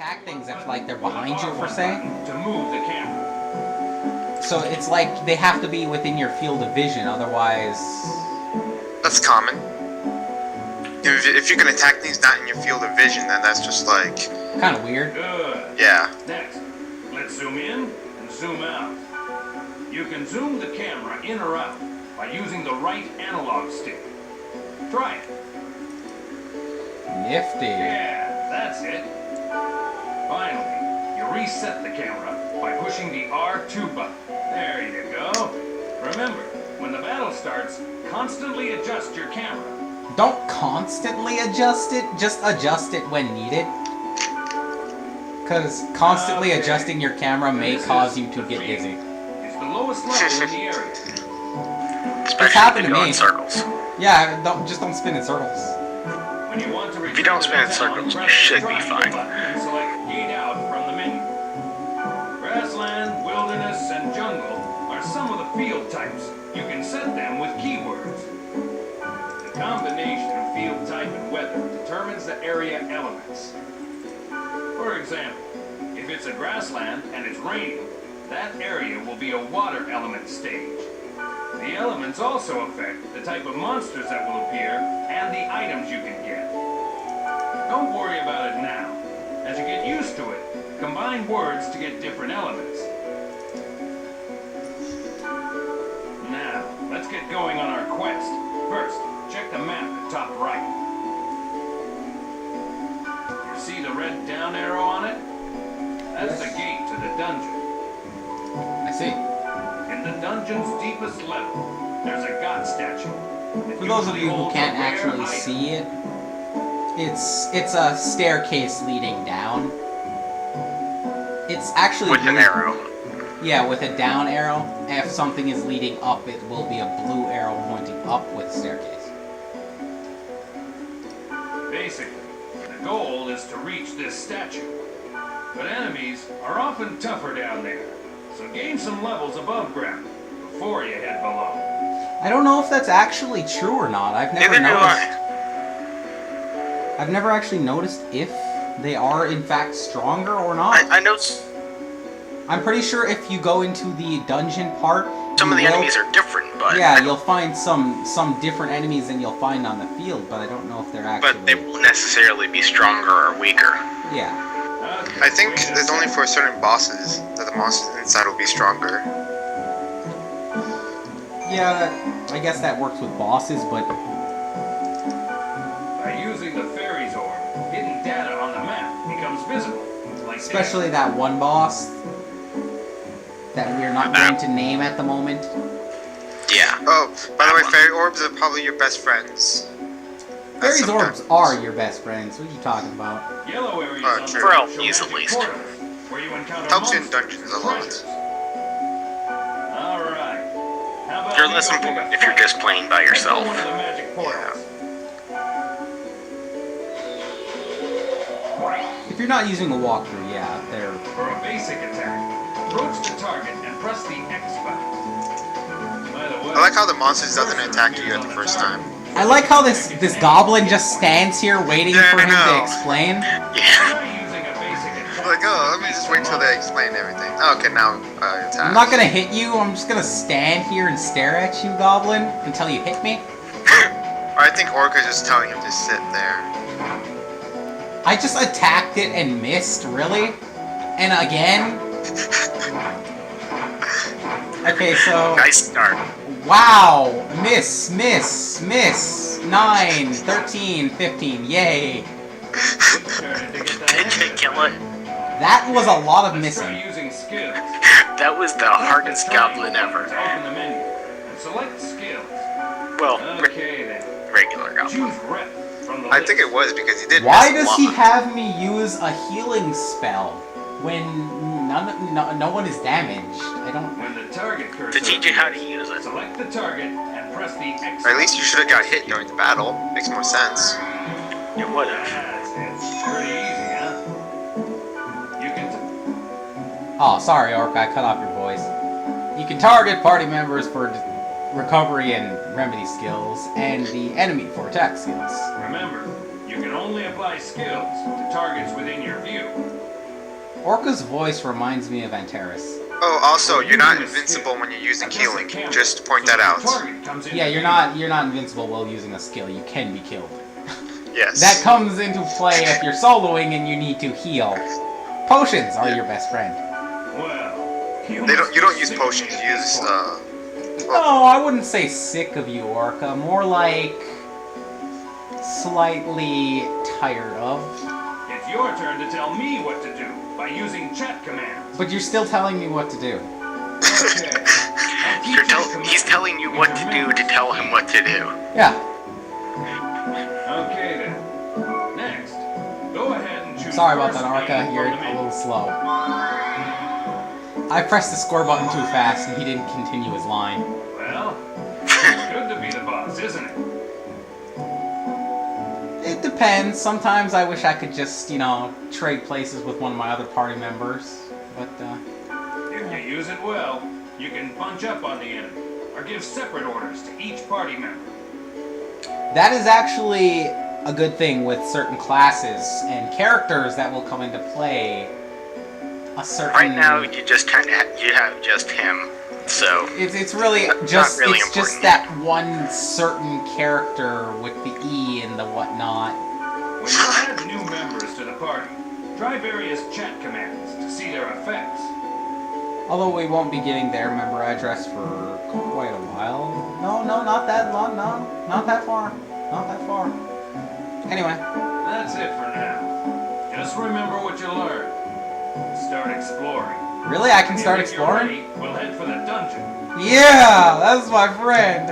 attack things if, like, they're behind you, per se. To move the camera. So it's like they have to be within your field of vision, otherwise... That's common. If you can attack things not in your field of vision, then that's just like... kind of weird. Good. Yeah. Next, let's zoom in and zoom out. You can zoom the camera in or out by using the right analog stick. Try it. Nifty. Yeah, that's it. Finally, you reset the camera by pushing the R2 button. There you go. Remember, when the battle starts, constantly adjust your camera. Don't constantly adjust it, just adjust it when needed. Because constantly adjusting your camera may cause you to get dizzy. It's the lowest level in the area. It's happened to me. In circles. Yeah, just don't spin in circles. When you want to If you don't spin in circles, you should be fine. And select Gate Out from the menu. Grassland, wilderness, and jungle are some of the field types. You can set them with keywords. The combination of field type and weather determines the area elements. For example, if it's a grassland and it's raining, that area will be a water element stage. The elements also affect the type of monsters that will appear and the items you can get. Don't worry about it now. As you get used to it, combine words to get different elements. Now, let's get going on our quest. First, check the map at top right. You see the red down arrow on it? That's the gate to the dungeon. I see. In the dungeon's deepest level, there's a god statue. For those of you who can't actually see it, it's a staircase leading down. It's actually With an arrow. Yeah, with a down arrow. If something is leading up, it will be a blue arrow pointing up with a staircase. Basically, the goal is to reach this statue. But enemies are often tougher down there, so gain some levels above ground before you head below. I don't know if that's actually true or not. I've never Neither do noticed. I. I've never actually noticed if they are in fact stronger or not. I know I'm pretty sure if you go into the dungeon part, some of the you will- enemies are different, but... Yeah, you'll find some different enemies than you'll find on the field, but I don't know if they're actually... But they won't necessarily be stronger or weaker. Yeah. I think there's only for certain bosses that the monsters inside will be stronger. Yeah, I guess that works with bosses, but... By using the fairy's orb, hidden data on the map becomes visible. Like Especially that one boss that we're not going to name at the moment. Yeah. Oh, by the way, fairy orbs are probably your best friends. Fairy's orbs are your best friends. What are you talking about? Yellow areas Oh, on true. the For map elf show use, at magic least. portals, where you encounter Helps you in monsters dungeons and a lot. treasures. All right. How about They're you less go pick important a if you're fight just playing by and go yourself. one of the magic portals. If you're not using a walkthrough, yeah, they're... For a basic attack, approach the target and press the X button. By the way, I like how the monsters doesn't attack you at the first time. I like how this goblin just stands here waiting Yeah, for I him to know. explain. Yeah. try using a basic attack. Like, oh, let me just wait till they explain everything. Oh, okay, now attack. I'm not gonna hit you, I'm just gonna stand here and stare at you, goblin, until you hit me. Or I think Orca's just telling him to sit there. I just attacked it and missed, really? And again? Okay, so... Nice start. Wow! Miss, miss, miss! 9, 13, 15, yay! Started to get the hang Did of you it. kill it? That was a lot of Let's try missing. using skills. That was the hardest goblin ever. Open the menu and select skills. Well, Okay then. regular goblin. Choose rep from the I list. think it was because he did Why miss a does he lot. have me use a healing spell when no one is damaged? I don't... When the target cursor To teach you how to use it. select the target and press the X. Or at least you should have got hit during the battle. Makes more sense. It would have. It's pretty easy, huh? You can Oh, sorry, Orc, I cut off your voice. You can target party members for recovery and remedy skills, and the enemy for attack skills. remember, you can only apply skills to targets within your view. Orca's voice reminds me of Antares. Oh, also, you're not invincible when you're using healing. Just to point that out. Yeah, you're not invincible while using a skill. You can be killed. Yes. That comes into play if you're soloing and you need to heal. Potions are your best friend. Well, You don't use potions. You use No, I wouldn't say sick of you, Orca. More like slightly tired of. It's your turn to tell me what to do by using chat commands. But you're still telling me what to do. Okay. I'll keep your commands. He's telling you what to do to tell him what to do. Yeah. Okay then. Next, go ahead and choose. Sorry about that, first Orca. name You're from the a menu. little slow. I pressed the score button too fast and he didn't continue his line. Well, it's good to be the boss, isn't it? It depends. Sometimes I wish I could just, trade places with one of my other party members. But, If you use it well, you can punch up on the enemy, or give separate orders to each party member. that is actually a good thing with certain classes and characters that will come into play. A certain... Right now, you have just him. So It's really Not just really it's just important. that one certain character with the E and the whatnot. When you add new members to the party, try various chat commands to see their effects. Although we won't be getting their member address for quite a while. No, not that long. No, not that far. Not that far. Anyway, That's it for now. Just remember what you learned. Start exploring. really, I can start If you're exploring? ready, we'll head for the dungeon. Yeah, that's my friend.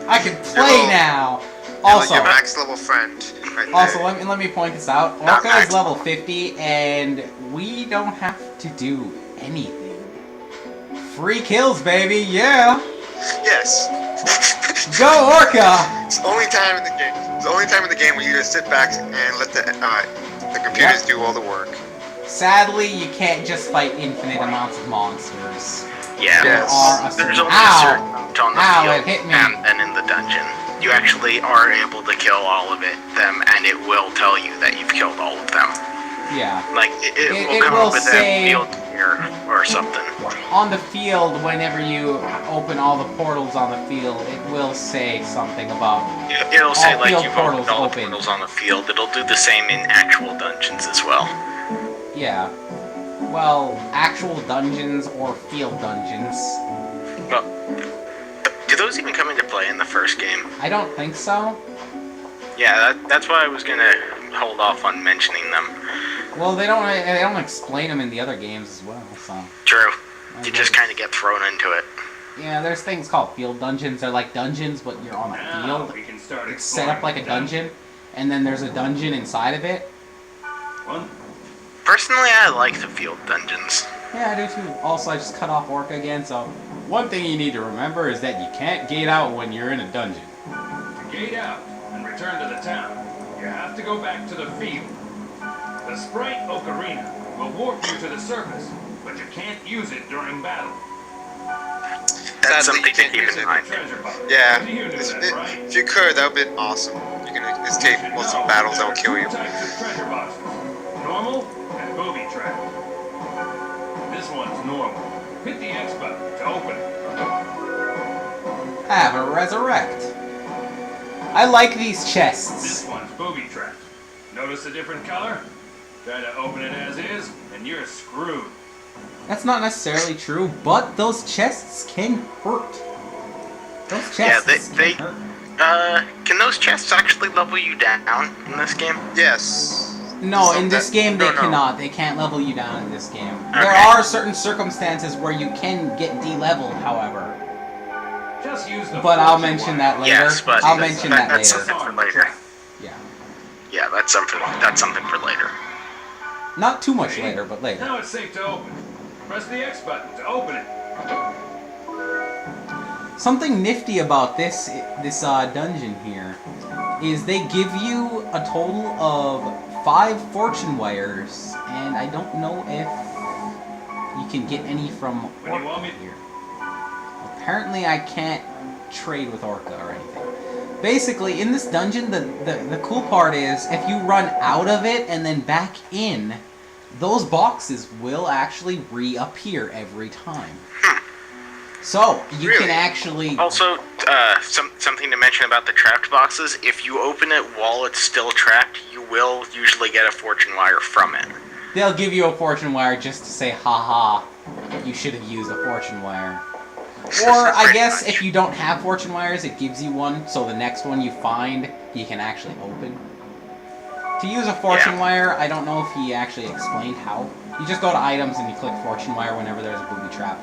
I can play Your- now. Also, your max level friend. Right there. Also, let me point this out. Not Orca is max. level 50, and we don't have to do anything. Free kills, baby, yeah! Yes. Go, Orca! It's the only time in the game. It's the only time in the game where you just sit back and let the computers do all the work. Sadly, you can't just fight infinite amounts of monsters. yeah, Yes. there's only Ow! a certain amount on the Ow, field it hit me. and in the dungeon. You actually are able to kill all of them, and it will tell you that you've killed all of them. Yeah. Like it It will come will up with say- a field here or something. On the field, whenever you open all the portals on the field, it will say something about... It'll say All like field you've portals opened all the open. portals on the field. It'll do the same in actual dungeons as well. Yeah. Well, actual dungeons or field dungeons. Well, do those even come into play in the first game? I don't think so. Yeah, that's why I was gonna hold off on mentioning them. Well, they don't explain them in the other games as well, so... True. You just kind of get thrown into it. Yeah, there's things called field dungeons. They're like dungeons, but you're on a Now field. we can start It's set up like a dungeon, and then there's a dungeon inside of it. One. Personally, I like the field dungeons. Yeah, I do too. Also, I just cut off Orca again, so... One thing you need to remember is that you can't gate out when you're in a dungeon. To gate out and return to the town, you have to go back to the field. The sprite ocarina will warp you to the surface, but you can't use it during battle. That's Sadly, something you to can't keep use in it. mind. Treasure box. Yeah. You knew that, right? If you could, that would be awesome. You can escape with some battles that will kill you. Two types of treasure boxes: normal and booby trap. This one's normal. Hit the X button to open it. Have a resurrect. I like these chests. This one's booby trap. Notice the different color? Try to open it as is, and you're screwed. That's not necessarily true, but those chests can hurt. Those Yeah, chests they- can hurt. Can those chests actually level you down in this game? Yes. No, in this game they No. cannot. They can't level you down in this game. Okay. There are certain circumstances where you can get de-leveled, however. Just use the But I'll fortune mention wire. that later. Yes, but I'll mention that that's later. something for later. Yeah. Yeah, that's something for later. Not too much later, but later. Now it's safe to open. Press the X button to open it. Something nifty about this dungeon here is they give you a total of 5 fortune wires, and I don't know if you can get any from When you want Orca me- here. Apparently I can't trade with Orca or anything. Basically, in this dungeon, the cool part is if you run out of it and then back in, those boxes will actually reappear every time. So, you Really? can actually... Also, something to mention about the trapped boxes, if you open it while it's still trapped, you will usually get a fortune wire from it. They'll give you a fortune wire just to say, haha, you should have used a fortune wire. Or, I Pretty guess, much. if you don't have fortune wires, it gives you one, so the next one you find, you can actually open. To use a fortune wire, I don't know if he actually explained how. You just go to items and you click fortune wire whenever there's a booby trap.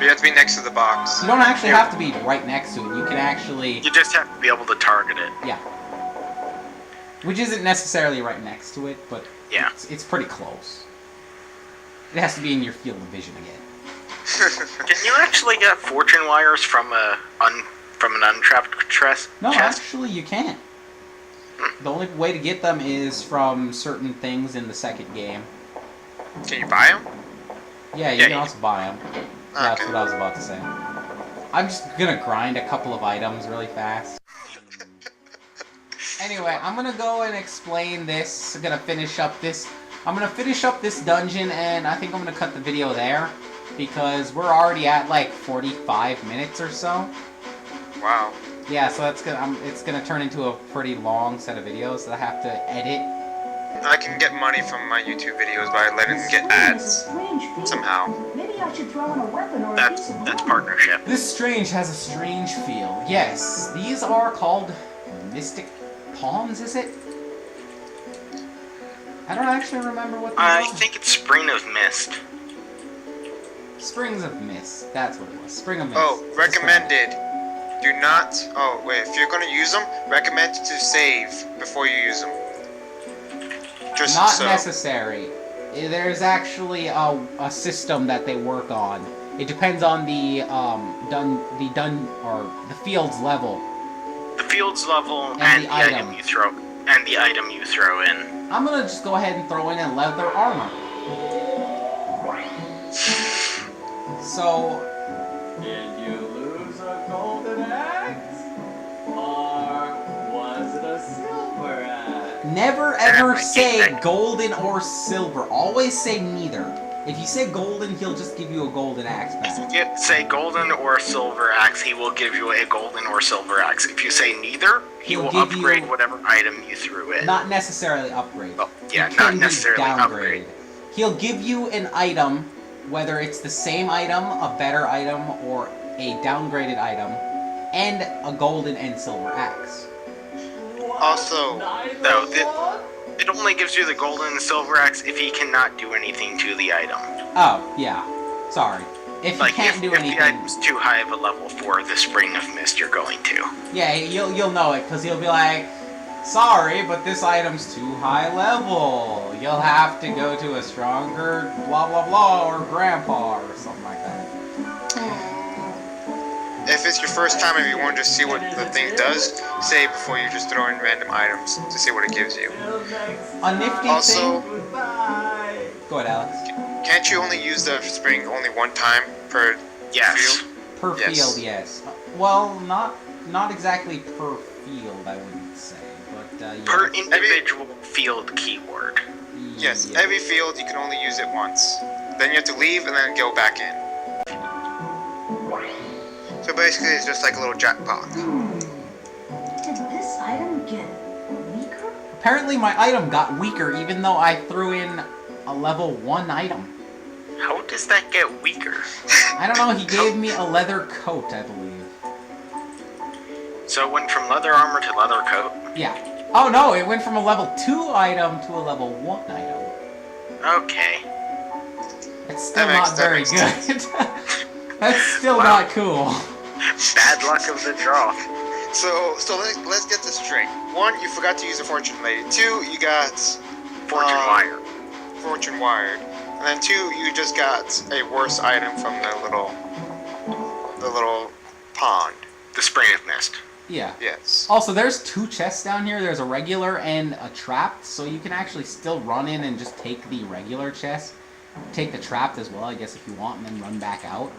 You have to be next to the box. You don't actually have to be right next to it, you can actually... You just have to be able to target it. Yeah. Which isn't necessarily right next to it, but Yeah. it's pretty close. It has to be in your field of vision again. Can you actually get fortune wires from an untrapped chest? No, actually you can't. The only way to get them is from certain things in the second game. Can you buy them? Yeah, you Yeah, can you- also buy them. That's Okay. what I was about to say. I'm just gonna grind a couple of items really fast. Anyway, I'm gonna go and explain this. I'm gonna finish up this. I'm gonna finish up this dungeon, and I think I'm gonna cut the video there because we're already at like 45 minutes or so. Wow. Yeah, so that's gonna it's gonna turn into a pretty long set of videos that I have to edit. I can get money from my YouTube videos by letting them get ads somehow. Maybe I should throw in a weapon or a That's piece of that's armor. partnership. This strange has a strange feel. Yes, these are called mystic palms, is it? I don't actually remember what they I are. think it's Spring of Mist. Springs of Mist. That's what it was. Spring of Mist. Oh, recommended. Do not. Oh, wait. If you're gonna use them, recommend to save before you use them. Just Not so. necessary. There's actually a system that they work on. It depends on the field's level. The field's level And and the the item. item you throw in. I'm gonna just go ahead and throw in a leather armor. So, Did you lose a golden axe? Or was it a silver axe? never ever I say think that- golden or silver. Always say neither. If you say golden, he'll just give you a golden axe back. You say golden or silver axe, he will give you a golden or silver axe. If you say neither, he He'll will give you- upgrade whatever item you threw in. Not necessarily upgrade. Well, yeah, It not can be necessarily downgraded. upgrade. He'll give you an item, whether it's the same item, a better item, or a downgraded item, and a golden and silver axe. Also, Neither No, one? It only gives you the golden and silver axe if he cannot do anything to the item. Oh, yeah. Sorry. If Like you can't if, do if the anything, item's too high of a level for the Spring of Mist you're going to. yeah, you'll know it, because he'll be like, sorry, but this item's too high level. You'll have to go to a stronger blah blah blah or grandpa or something like that. if it's your first time and you want to just see what the thing does, save before you just throw in random items to see what it gives you. Till next A nifty Also- thing. Goodbye. Go ahead, Alex. Can't you only use the spring only one time per Yes. field? Per Yes. field, yes. Well, not exactly per field, I wouldn't say, but yeah. Per individual field keyword. Yes, Yeah. every field you can only use it once. Then you have to leave and then go back in. So basically it's just like a little jackpot. Did this item get weaker? Apparently my item got weaker even though I threw in a level 1 item. How does that get weaker? I don't know, he gave me a leather coat, I believe. So it went from leather armor to leather coat? Yeah. Oh no, it went from a level 2 item to a level 1 item. Okay. It's still That makes- not that very makes good. That's still Wow. not cool. Bad luck of the draw. So let's get this straight. 1, you forgot to use a fortune lady. 2, you got Fortune wire. fortune wired. And then 2, you just got a worse item from the little pond. The Spring of Mist. Yeah. Yes. Also, there's 2 chests down here. There's a regular and a trapped, so you can actually still run in and just take the regular chest. Take the trapped as well, I guess, if you want, and then run back out.